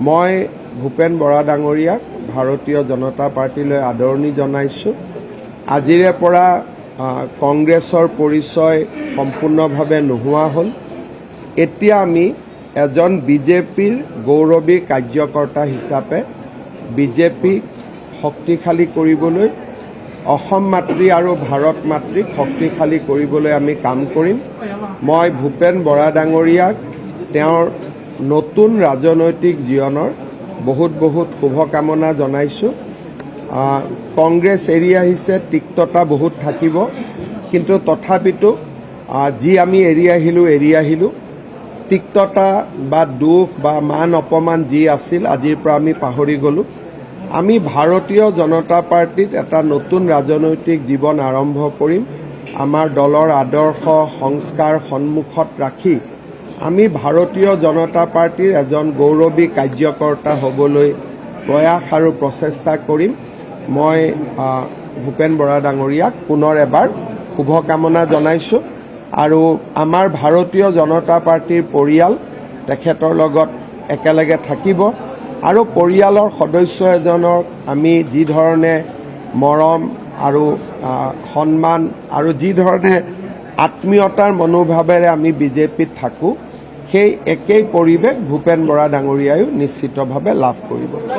মই ভূপেন বৰা ডাঙৰীয়াক ভাৰতীয় জনতা পাৰ্টিলৈ আদৰণি জনাইছোঁ। আজিৰে পৰা কংগ্ৰেছৰ পৰিচয় সম্পূৰ্ণভাৱে নোহোৱা হ'ল। এতিয়া আমি এজন বিজেপিৰ গৌৰৱী কাৰ্যকৰ্তা হিচাপে বিজেপিক শক্তিশালী কৰিবলৈ, অসম মাতৃ আৰু ভাৰত মাতৃক শক্তিশালী কৰিবলৈ আমি কাম কৰিম। মই ভূপেন বৰা ডাঙৰীয়াক তেওঁৰ নতুন ৰাজনৈতিক জীৱনৰ বহুত বহুত শুভকামনা জনাইছোঁ। কংগ্ৰেছ এৰি আহিছে, তিক্ততা বহুত থাকিব, কিন্তু তথাপিতো যি আমি এৰি আহিলোঁ তিক্ততা বা দুখ বা মান অপমান যি আছিল আজিৰ পৰা আমি পাহৰি গ'লোঁ। আমি ভাৰতীয় জনতা পাৰ্টিত এটা নতুন ৰাজনৈতিক জীৱন আৰম্ভ কৰিম। আমাৰ দলৰ আদৰ্শ সংস্কাৰ সন্মুখত ৰাখি আমি ভাৰতীয় জনতা পাৰ্টিৰ এজন গৌৰৱী কাৰ্যকৰ্তা হ'বলৈ প্ৰয়াস আৰু প্ৰচেষ্টা কৰিম। মই ভূপেন বৰা ডাঙৰীয়াক পুনৰ এবাৰ শুভকামনা জনাইছোঁ আৰু আমাৰ ভাৰতীয় জনতা পাৰ্টিৰ পৰিয়াল তেখেতৰ লগত একেলগে থাকিব আৰু পৰিয়ালৰ সদস্য এজনক আমি যি ধৰণে মৰম আৰু সন্মান আৰু যি ধৰণে আত্মীয়তাৰ মনোভাৱেৰে আমি বিজেপিত থাকোঁ, সেই একেই পৰিৱেশ ভূপেন বৰা ডাঙৰীয়ায়ো নিশ্চিতভাৱে লাভ কৰিব।